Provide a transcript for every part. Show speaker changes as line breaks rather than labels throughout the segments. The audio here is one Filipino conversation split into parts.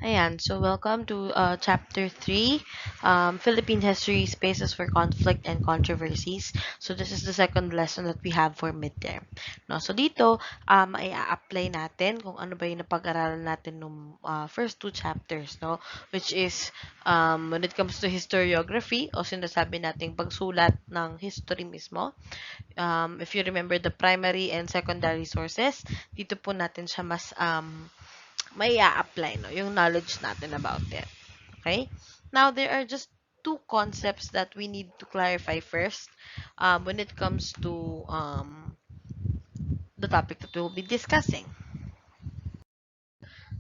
Ayan, so welcome to Chapter 3, Philippine History, Spaces for Conflict and Controversies. So this is the second lesson that we have for midterm. No, so dito, ay apply natin kung ano ba yung napag-aralan natin nung first two chapters, no? Which is, when it comes to historiography, o sinasabi nating pagsulat ng history mismo. If you remember the primary and secondary sources, dito po natin siya mas may apply no, yung knowledge natin about it. Okay? Now, there are just two concepts that we need to clarify first when it comes to the topic that we will be discussing.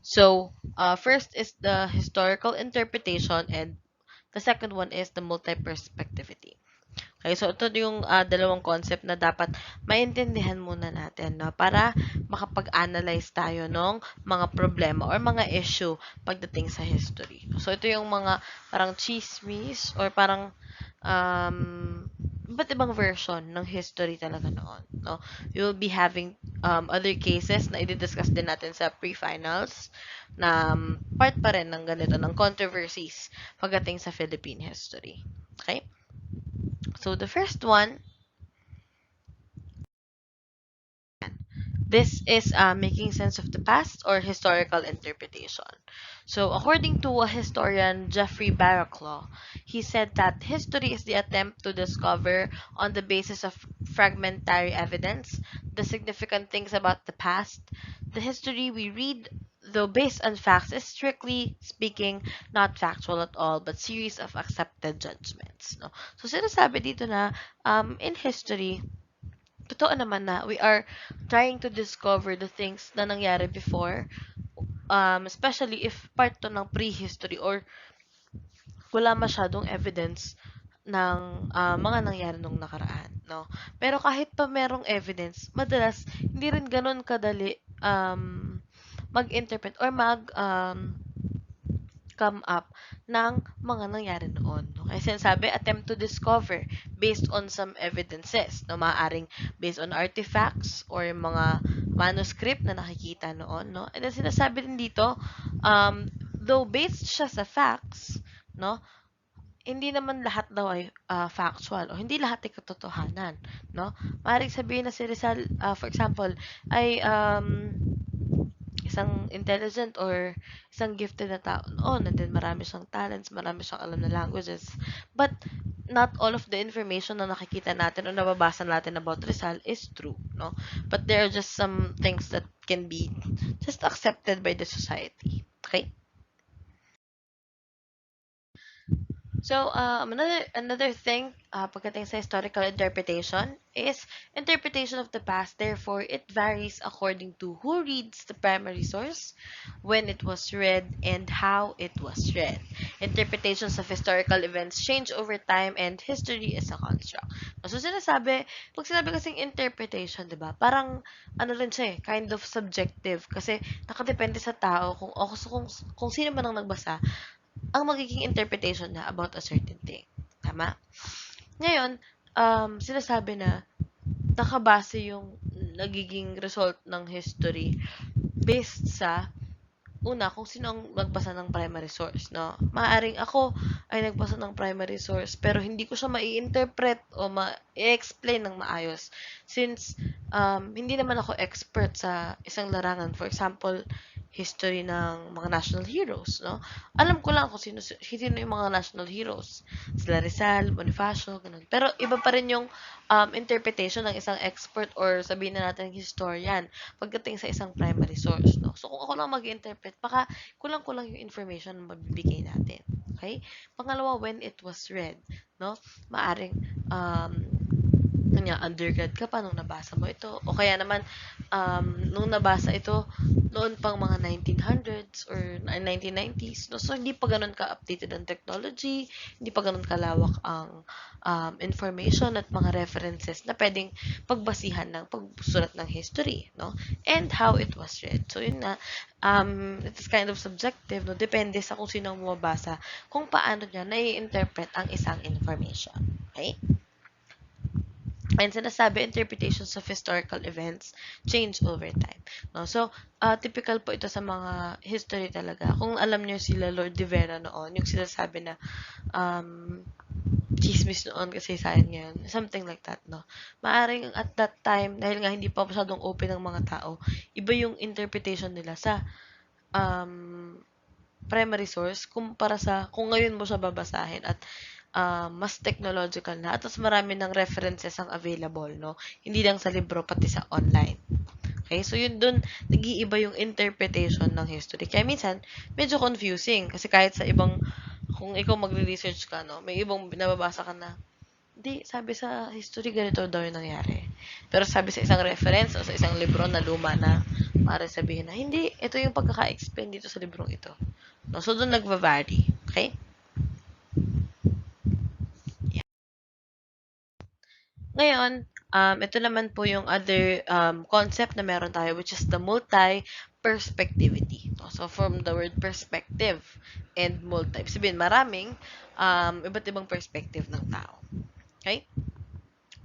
So, first is the historical interpretation and the second one is the multi-perspectivity. Okay, so ito yung dalawang concept na dapat maintindihan muna natin, no, para makapag-analyze tayo ng mga problema or mga issue pagdating sa history. So ito yung mga parang chismis or parang iba't ibang version ng history talaga noon, no. You will be having other cases na i-discuss din natin sa pre-finals na part pa rin ng ganito, ng controversies pagdating sa Philippine history. Okay? So the first one, this is making sense of the past or historical interpretation. So according to a historian, Jeffrey Barraclough, he said that history is the attempt to discover on the basis of fragmentary evidence the significant things about the past. The history we read, though based on facts, is strictly speaking not factual at all, but series of accepted judgments. No? So sinasabi dito na in history, totoo naman na we are trying to discover the things na nangyari before, especially if part to ng prehistory or wala masyadong evidence ng mga nangyari nung nakaraan, no? Pero kahit pa merong evidence, madalas hindi rin ganun kadali mag-interpret or come up ng mga nangyari noon. No? Kaya sinasabi, attempt to discover based on some evidences. No? Maaaring based on artifacts or mga manuscript na nakikita noon. No? And then sinasabi din dito, though based siya sa facts, no? Hindi naman lahat daw ay factual o hindi lahat ay katotohanan, no? Maaaring sabihin na si Rizal, for example, ay isang intelligent or isang gifted na tao noon, and then marami siyang talents, marami siyang alam na languages. But not all of the information na nakikita natin o nababasa natin about Rizal is true, no? But there are just some things that can be just accepted by the society. Okay? So, another thing pagdating sa historical interpretation is interpretation of the past. Therefore, it varies according to who reads the primary source, when it was read, and how it was read. Interpretations of historical events change over time, and history is a construct. So, pag sinabi kasing interpretation, di ba, parang, ano rin siya kind of subjective. Kasi, nakadepende sa tao kung sino man ang nagbasa, ang magiging interpretation na about a certain thing. Tama? Ngayon, sinasabi na nakabase yung nagiging result ng history based sa una, kung sino ang nagbasa ng primary source, no? Maaring ako ay nagbasa ng primary source, pero hindi ko siya mai-interpret o ma-explain ng maayos. Since, hindi naman ako expert sa isang larangan. For example, history ng mga national heroes, no? Alam ko lang kung sino yung mga national heroes. Sila Rizal, Bonifacio, ganun. Pero iba pa rin yung interpretation ng isang expert or sabihin na natin historian pagdating sa isang primary source, no? So, kung ako lang mag-interpret, baka kulang-kulang yung information na mabibigay natin. Okay? Pangalawa, when it was read, no? Maaring, undergrad ka pa nung nabasa mo ito. O kaya naman, nung nabasa ito, noon pang mga 1900s or 1990s. No? So, hindi pa ganun ka-updated ang technology, hindi pa ganun kalawak ang information at mga references na pwedeng pagbasihan ng pagsulat ng history. No? And how it was read. So, yun na, it's kind of subjective. No? Depende sa kung sino ang bumabasa, kung paano niya nai-interpret ang isang information. Okay? And sinasabi, interpretations of historical events change over time. No? So, typical po ito sa mga history talaga. Kung alam niyo sila Lord de Vera noon, yung sinasabi na um, chismis noon kasi sayang ngayon. Something like that, no? Maaring at that time, dahil nga hindi pa masyadong open ng mga tao, iba yung interpretation nila sa um, primary source kumpara sa kung ngayon mo siya babasahin at mas technological na at mas marami ng references ang available, no? Hindi lang sa libro, pati sa online. Okay? So, yun dun, nag-iiba yung interpretation ng history. Kaya minsan, medyo confusing. Kasi kahit sa ibang, kung ikaw magre-research ka, no? May ibang nababasa ka na, hindi, sabi sa history, ganito daw yung nangyari. Pero sabi sa isang reference o sa isang libro na luma na, para sabihin na, hindi, ito yung pagkaka-explain dito sa librong ito. No? So, doon nagva-vary. Okay? Ngayon, ito naman po yung other concept na meron tayo, which is the multi-perspectivity. So, from the word perspective and multi, sabihin, maraming iba't ibang perspective ng tao. Okay?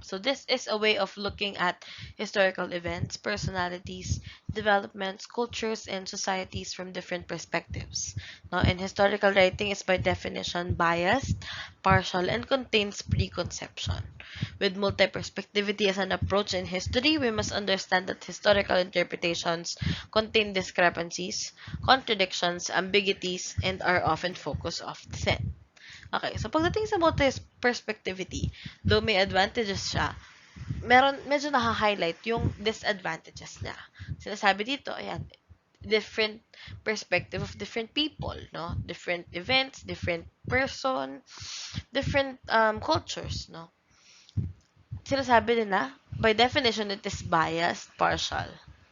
So this is a way of looking at historical events, personalities, developments, cultures, and societies from different perspectives. Now, and historical writing is by definition biased, partial, and contains preconception. With multi-perspectivity as an approach in history, we must understand that historical interpretations contain discrepancies, contradictions, ambiguities, and are often focus of dissent. Okay, so pagdating sa multi-perspectivity, though may advantages siya, medyo naka-highlight yung disadvantages niya. Sinasabi dito, ayan, different perspective of different people, no? Different events, different person, different cultures, no? Sinasabi nila, by definition, it is biased, partial,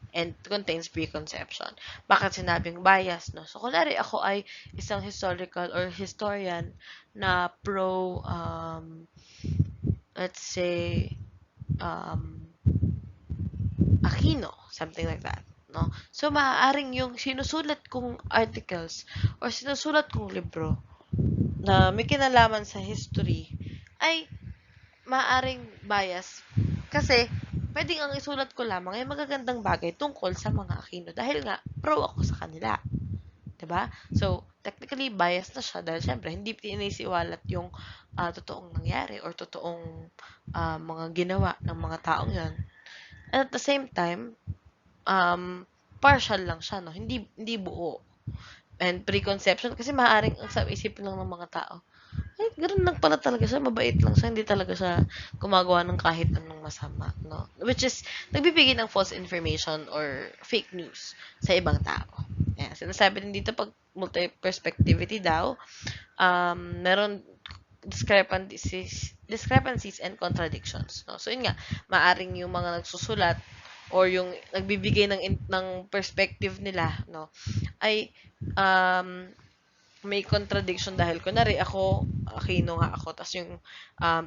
and contains preconception. Bakit sinabing bias, no? So, kunwari ako ay isang historical or historian na pro, let's say, um, Aquino, something like that, no? So, maaaring yung sinusulat kong articles or sinusulat kong libro na may kinalaman sa history ay maaring bias kasi pwedeng ang isulat ko lamang ay magagandang bagay tungkol sa mga Aquino dahil nga pro ako sa kanila. 'Di ba? So, technically biased na siya dahil syempre hindi tinisiwalat yung totoong nangyari or totoong mga ginawa ng mga taong 'yon. And at the same time, partial lang siya, no? Hindi buo. And preconception kasi maaaring ang sa isipin lang ng mga tao ay, gano'n lang pala talaga siya, mabait lang siya, hindi talaga siya gumagawa ng kahit anong masama, no? Which is, nagbibigay ng false information or fake news sa ibang tao. Ayan, sinasabi din dito pag multi-perspectivity daw, meron discrepancies and contradictions, no? So, yun nga, maaring yung mga nagsusulat or yung nagbibigay ng perspective nila, no, ay may contradiction dahil kunwari ako, Aquino nga ako, tapos yung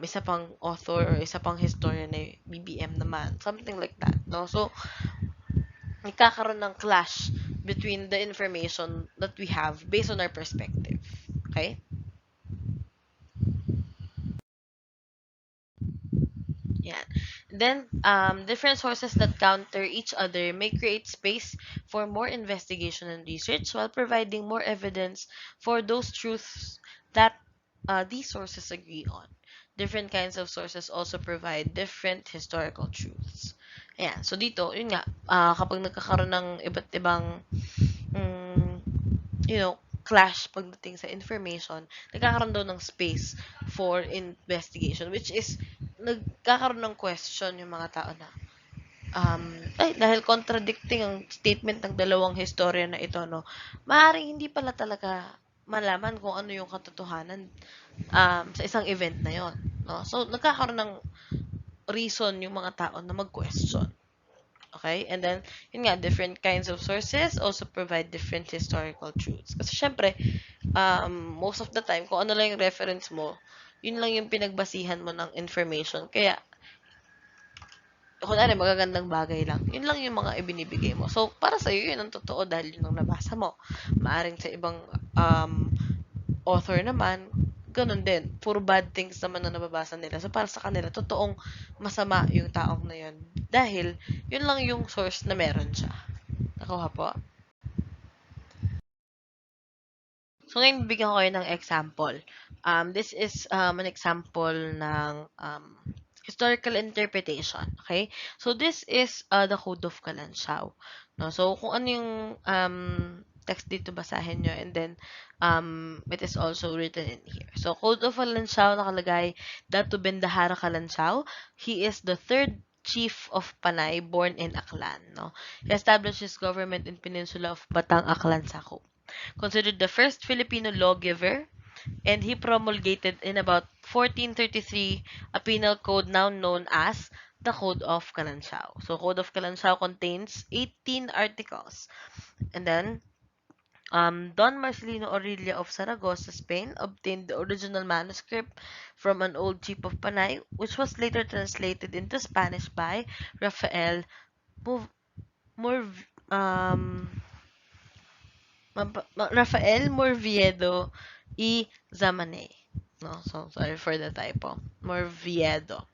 isa pang author or isa pang historian ay BBM naman. Something like that, no? So, nagkakaroon ng clash between the information that we have based on our perspective. Okay? Yeah. Then, different sources that counter each other may create space for more investigation and research while providing more evidence for those truths that these sources agree on. Different kinds of sources also provide different historical truths. Ayan. So, dito, yun nga, kapag nagkakaroon ng iba't ibang mm, clash pagdating sa information, nagkakaroon daw ng space for investigation, which is, nagkakaroon ng question yung mga tao na, ay, dahil contradicting ang statement ng dalawang historian na ito, no, maaaring hindi pala talaga malaman kung ano yung katotohanan sa isang event na yon, no? So, nagkakaroon ng reason yung mga tao na mag-question. Okay? And then, yun nga, different kinds of sources also provide different historical truths. Kasi syempre, most of the time, kung ano lang yung reference mo, yun lang yung pinagbasihan mo ng information. Kaya, kunwari, magagandang bagay lang. Yun lang yung mga ibinibigay mo. So, para sa'yo, yun ang totoo dahil yun ang nabasa mo. Maaring sa ibang author naman, ganun din. Puro bad things naman na nababasa nila. So, para sa kanila, totoong masama yung taong na yun. Dahil, yun lang yung source na meron siya. Nakuha po. So, ngayon, bibigyan ko kayo ng example. This is an example ng historical interpretation. Okay? So, this is the Code of Kalansiaw. No? So, kung ano yung text dito, basahin nyo. And then, it is also written in here. So, Code of Kalansiaw nakalagay, Datu Bendahara Kalansiaw. He is the third chief of Panay born in Aklan. No? He established his government in Peninsula of Batang, Aklan, Sakop. Considered the first Filipino lawgiver, and he promulgated in about 1433 a penal code now known as the Code of Kalansiaw. So, Code of Kalansiaw contains 18 articles. And then, Don Marcelino Orilla of Saragossa, Spain, obtained the original manuscript from an old chief of Panay, which was later translated into Spanish by Rafael Mov- Morv- um, Rafael Morviedo y Zamane. No, so sorry for the typo. Morviedo.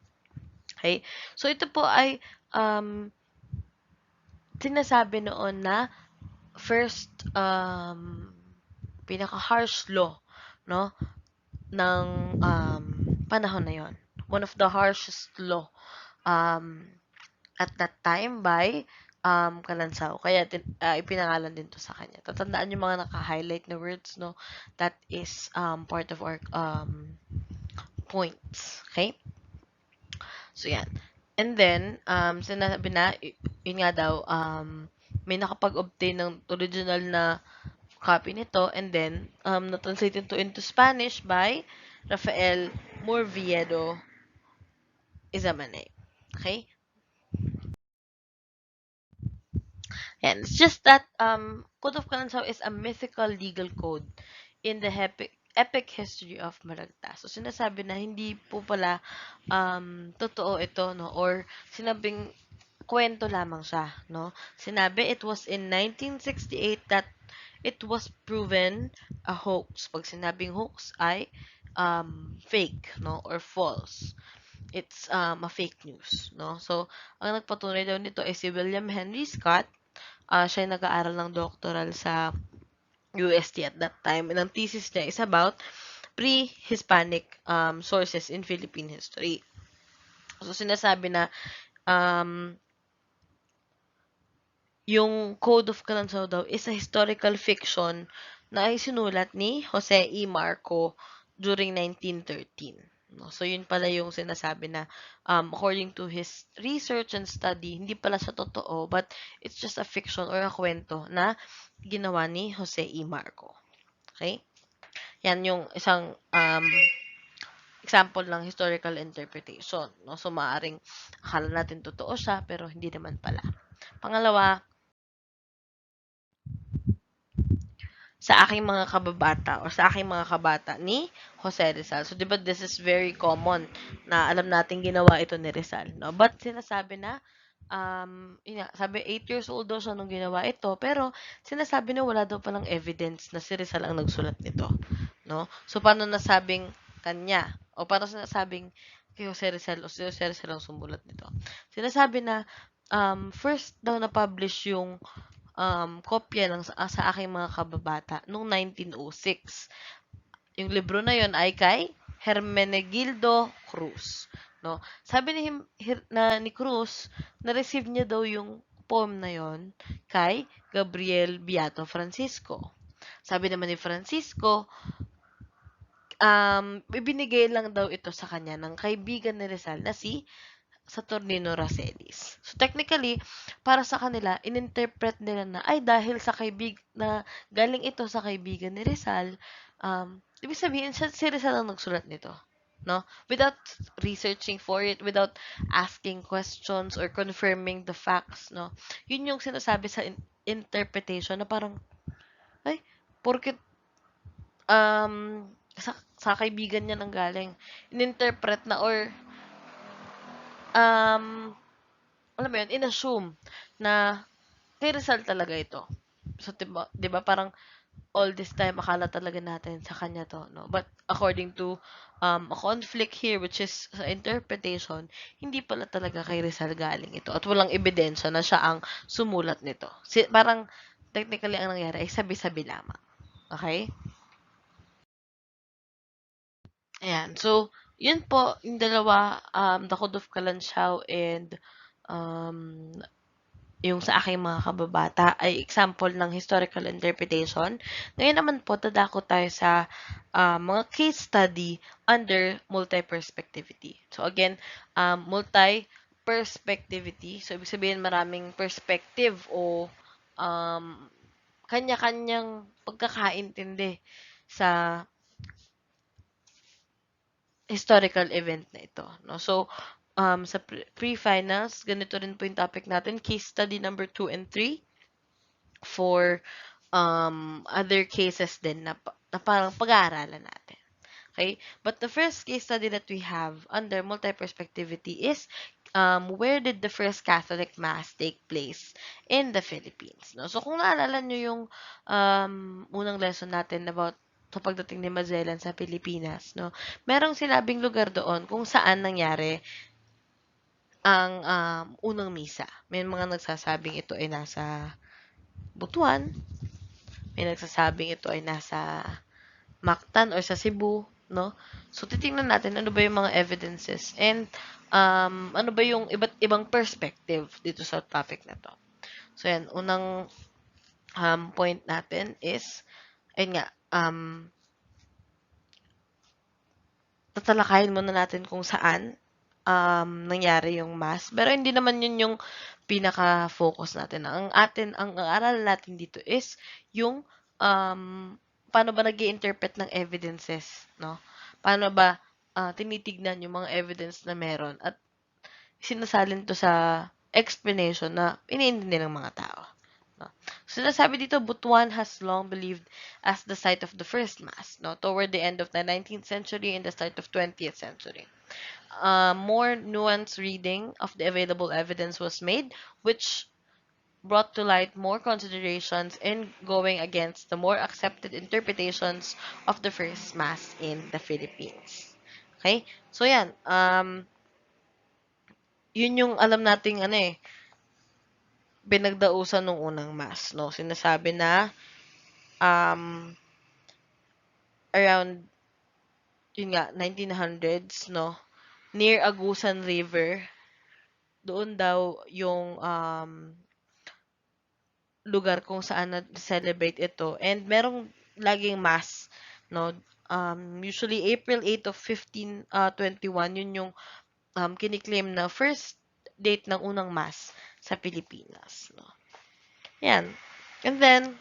Okay? So ito po ay sinasabi noon na first pinaka-harsh law, no, ng panahon na yon. One of the harshest law um, at that time by Kalansaw. Kaya ipinangalan din to sa kanya. Tatandaan yung mga naka-highlight na words, no? That is part of our points. Okay? So, yan. And then, sinabi na, yun nga daw, may nakapag-obtain ng original na copy nito and then, na-translate ito into Spanish by Rafael Morviedo Izamane. Okay? And it's just that Code of Kalansaw is a mythical legal code in the epic history of Maragtas. So sinasabi na hindi po pala totoo ito, no, or sinabing kwento lamang siya, no. Sinabi it was in 1968 that it was proven a hoax. Pag sinabing hoax ay fake, no, or false. It's a fake news, no. So ang nagpatunay daw nito ay si William Henry Scott. Siya ay nag-aaral ng doctoral sa UST at that time. And ang thesis niya is about pre-Hispanic sources in Philippine history. So, sinasabi na um, yung Code of Kalansaw daw is a historical fiction na ay sinulat ni Jose E. Marco during 1913. No? So, yun pala yung sinasabi na according to his research and study, hindi pala siya totoo, but it's just a fiction or a kwento na ginawa ni Jose E. Marco. Okay? Yan yung isang example ng historical interpretation. No? So, maaring akala natin totoo siya, pero hindi naman pala. Pangalawa, sa aking mga kababata o sa aking mga kabata ni Jose Rizal. So, di ba, this is very common na alam natin ginawa ito ni Rizal. No? But sinasabi na, yun nga, sabi 8 years old daw siya nung ginawa ito, pero sinasabi na wala daw palang evidence na si Rizal ang nagsulat nito. No? So, paano nasabing kanya? O paano sinasabing kay Jose Rizal o si Jose Rizal ang sumulat nito? Sinasabi na, first daw na-publish yung kopya sa aking mga kababata noong 1906. Yung libro na yon ay kay Hermenegildo Cruz. No? Sabi ni Cruz, na-receive niya daw yung poem na yon kay Gabriel Beato Francisco. Sabi naman ni Francisco, ibinigay lang daw ito sa kanya ng kaibigan ni Rizal na si Saturnino Racelis. So, technically, para sa kanila, ininterpret nila na, ay, dahil sa na galing ito sa kaibigan ni Rizal, ibig sabihin, si Rizal ang nagsulat nito. No? Without researching for it, without asking questions or confirming the facts, no? Yun yung sinasabi sa interpretation na parang, ay, porket, sa kaibigan niya nang galing, ininterpret na or, alam mo yun, inassume na kay Rizal talaga ito. So, diba parang, all this time, akala talaga natin sa kanya to, no? But according to a conflict here, which is sa interpretation, hindi pala talaga kay Rizal galing ito. At walang ebidensya na siya ang sumulat nito. Parang, technically, ang nangyari ay sabi-sabi lamang. Okay? Ayan. So, yun po, yung dalawa, The Code of Kalansiaw and um, yung sa aking mga kababata ay example ng historical interpretation. Ngayon naman po, dadako tayo sa mga case study under multi-perspectivity. So again, multi-perspectivity. So ibig sabihin maraming perspective o um, kanya-kanyang pagkakaintindi sa historical event na ito. No? So, sa pre-finals, ganito rin po yung topic natin, case study number 2 and 3 for other cases din na parang pag-aaralan natin. Okay? But the first case study that we have under multi-perspectivity is where did the first Catholic Mass take place in the Philippines? No? So, kung naalala nyo yung unang lesson natin about sa pagdating ni Magellan sa Pilipinas, no? Merong sinabing lugar doon kung saan nangyari ang unang misa. May mga nagsasabing ito ay nasa Butuan, may nagsasabing ito ay nasa Mactan or sa Cebu, no? So, titingnan natin ano ba yung mga evidences and ano ba yung iba't ibang perspective dito sa topic na to. So, yan. Unang point natin is, ayun nga, tatalakayin muna natin kung saan nangyari yung mass. Pero hindi naman yun yung pinaka-focus natin. Ang aralan natin dito is yung paano ba nag interpret ng evidences, no? Paano ba tinitignan yung mga evidence na meron at sinasalin to sa explanation na iniintindi ng mga tao. No? So, sinasabi dito, Butuan has long believed as the site of the first mass, no? Toward the end of the 19th century and the start of 20th century. More nuanced reading of the available evidence was made, which brought to light more considerations in going against the more accepted interpretations of the first mass in the Philippines. Okay? So, yan. Yun yung alam nating pinagdausan ng unang mass, no? Sinasabi na um, around yun nga 1900s, no? Near Agusan River, doon daw yung lugar kung saan na-celebrate ito. And merong laging mass, no? Usually April 8 of 1521, yun yung kiniklaim na first date ng unang mass sa Pilipinas, no? Yan. And then,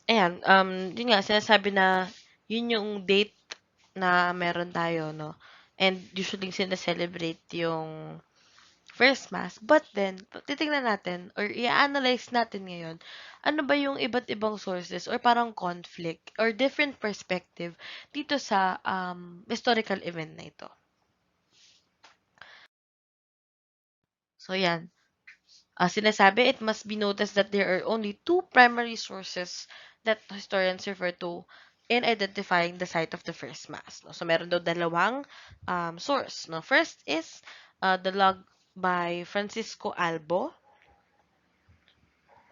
ayan, yun nga, sinasabi na yun yung date na meron tayo, no? And usually sinaselebrate yung first mass. But then, titingnan natin or i-analyze natin ngayon, ano ba yung iba't ibang sources or parang conflict or different perspective dito sa historical event na ito. So, yan. Sinasabi, it must be noticed that there are only two primary sources that historians refer to in identifying the site of the first mass. No? So, meron daw dalawang source. No? First is the log by Francisco Albo,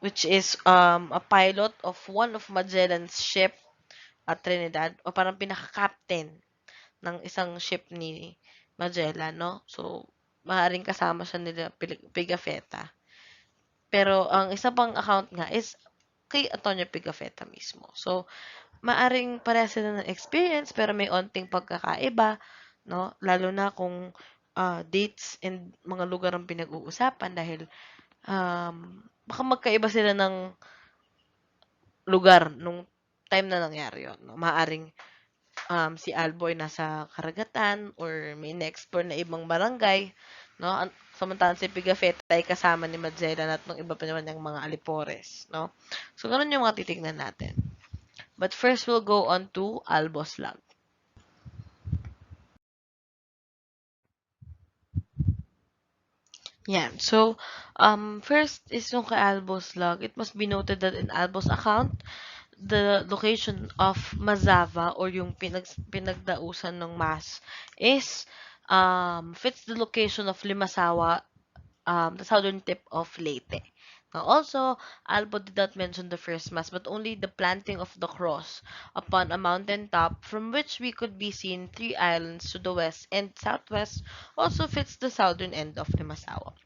which is a pilot of one of Magellan's ship at Trinidad, o parang pinaka-captain ng isang ship ni Magellan, no? So, maaaring kasama siya nila Pigafetta. Pero, ang isa pang account nga is kay Antonio Pigafetta mismo. So, maaring pareha sila ng experience, pero may onting pagkakaiba, no? Lalo na kung dates and mga lugar ang pinag-uusapan dahil baka magkaiba sila ng lugar nung time na nangyari yun. No? Maaring si Alboy nasa karagatan or may in-explore na ibang barangay. No? Samantalang si Pigafetta ay kasama ni Magellan at ng iba pa naman yung mga alipores. No? So, ganun yung mga titignan natin. But first, we'll go on to Albo's log. Yan. So, first is yung kay Albo's log. It must be noted that in Albo's account, the location of Mazava or yung pinagdausan ng Mas is fits the location of Limasawa, the southern tip of Leyte. Now also, Albo did not mention the first mass, but only the planting of the cross upon a mountain top from which we could be seen three islands to the west and southwest also fits the southern end of Limasawa.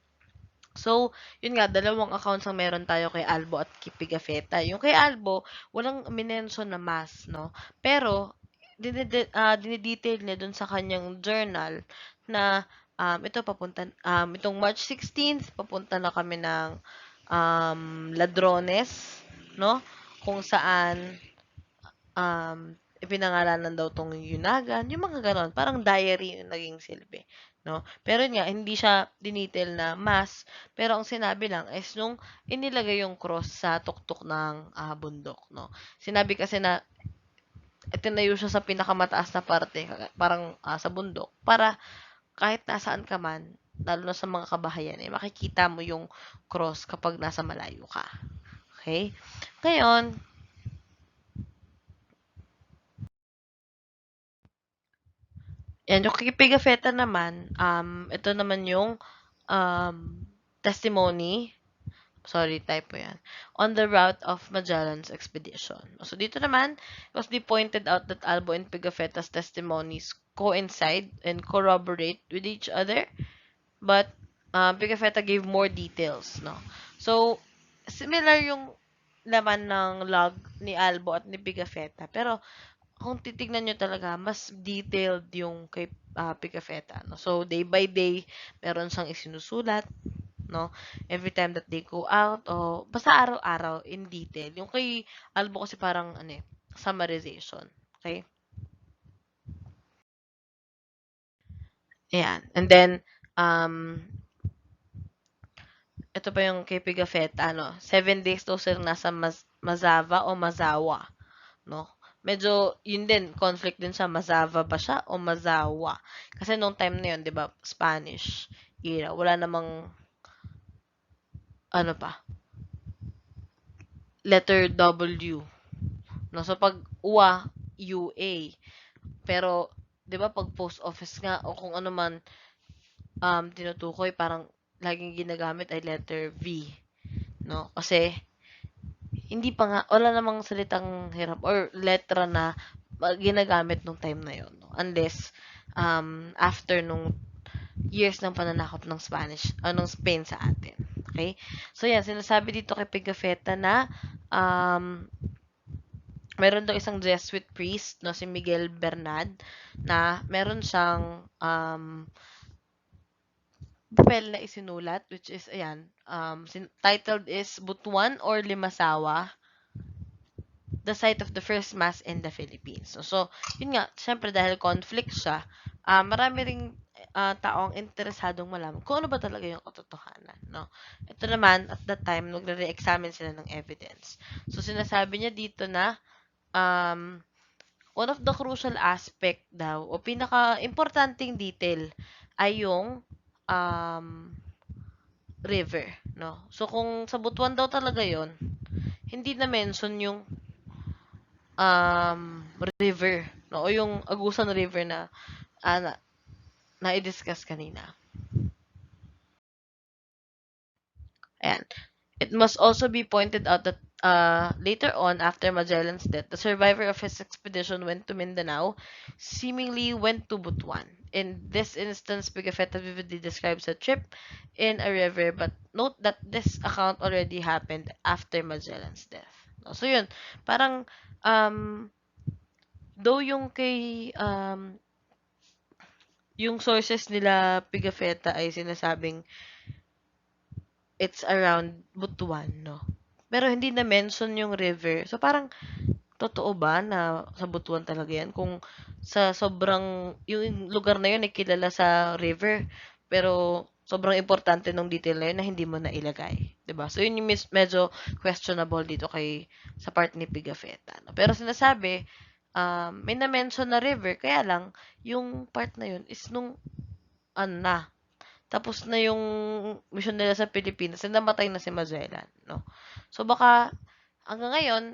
So, yun nga, dalawang accounts ang meron tayo kay Albo at kay Pigafetta. Yung kay Albo, walang minention na mass, no? Pero, dinidetail niya dun sa kanyang journal na ito papunta, itong March 16th, papunta na kami ng Ladrones, no? Kung saan ipinangalanan daw tong Yunagan, yung mga ganon. Parang diary yung naging silbi. No? Pero yun nga, hindi siya dinitel na mass, pero ang sinabi lang is nung inilagay yung cross sa tuktok ng bundok. No? Sinabi kasi na itinayo siya sa pinakamataas na parte, parang sa bundok, para kahit nasaan ka man, lalo na sa mga kabahayan, eh, makikita mo yung cross kapag nasa malayo ka. Okay? Ngayon, yan, yung kay Pigafetta naman, ito naman yung um, testimony, sorry, typo yan, on the route of Magellan's expedition. So, dito naman, it was pointed out that Albo and Pigafetta's testimonies coincide and corroborate with each other, but Pigafetta gave more details, no? So, similar yung laman ng log ni Albo at ni Pigafetta, pero kung titignan nyo talaga, mas detailed yung kay Pigafetta. No? So, day by day, meron siyang isinusulat, no? Every time that they go out, o basta araw-araw in detail. Yung kay Albo kasi parang, ano eh, summarization. Okay? Ayan. And then, ito pa yung kay Pigafetta, ano, 7 days daw sila nasa Mazava o Mazawa. No? Medyo, yun din, conflict din sa Mazava ba siya o Mazawa. Kasi nung time na yun, di ba, Spanish era, wala namang, ano pa, letter W. No? So, pag UA, UA. Pero, di ba, pag post office nga, o kung ano man, tinutukoy, parang, laging ginagamit ay letter V. No? Kasi, hindi pa nga, wala namang salitang hirap or letra na ginagamit nung time na yon, no? Unless, after nung years ng pananakop ng Spanish, ng Spain sa atin. Okay? So, yan, sinasabi dito kay Pigafetta na, meron daw isang Jesuit priest, no, si Miguel Bernad, na meron siyang, papel na isinulat, which is, ayan, titled is Butuan or Limasawa, the site of the first mass in the Philippines. So, yun nga, syempre dahil conflict siya, marami ring taong interesadong malaman kung ano ba talaga yung katotohanan, no? Ito naman, at that time, nagre-examine sila ng evidence. So, sinasabi niya dito na, one of the crucial aspect daw, o pinaka-importanting detail, ay yung river, no? So, kung sa Butuan daw talaga yon, hindi na mention yung river, no? O yung Agusan River na, na na-discuss kanina. Ayan. It must also be pointed out that later on, after Magellan's death, the survivor of his expedition went to Mindanao, seemingly went to Butuan. In this instance, Pigafetta vividly describes a trip in a river, but note that this account already happened after Magellan's death. So yun, parang though yung kay yung sources nila Pigafetta ay sinasabing it's around Butuan, no? Pero hindi na mention yung river. So parang totoo ba na sa Butuan talaga yan? Kung sa sobrang yung lugar na yun ay kilala sa river, pero sobrang importante ng detail na yun na hindi mo na ilagay, 'di ba? So yun yung medyo questionable dito kay sa part ni Pigafetta, no? Pero sinasabi may na-mention na river, kaya lang, yung part na yun is nung, ano na, tapos na yung mission nila sa Pilipinas, and namatay na si Magellan, no? So, baka, hanggang ngayon,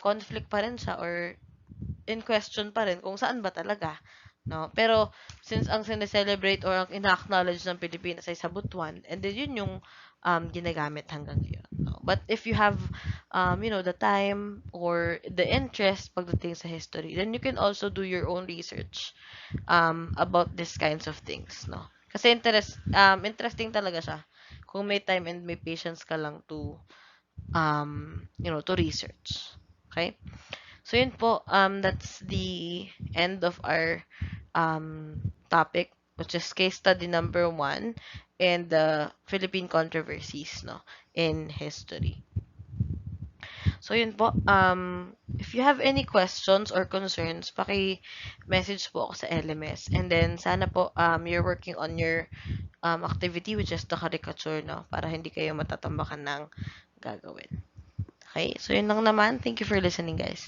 conflict pa rin siya, or in question pa rin kung saan ba talaga, no? Pero since ang sineselebrate or ang ina-acknowledge ng Pilipinas ay sa Butuan, and then yun yung ginagamit hanggang ngayon, no? But if you have the time or the interest pagdating sa history, then you can also do your own research about these kinds of things, no? Kasi interesting talaga siya kung may time and may patience ka lang to to research. Okay? So, yun po, that's the end of our topic, which is case study number 1 in the Philippine controversies, no, in history. So, yun po, if you have any questions or concerns, paki-message po ako sa LMS. And then, sana po, you're working on your activity, which is the caricature, no, para hindi kayo matatambakan ng gagawin. Okay? So, yun lang naman. Thank you for listening, guys.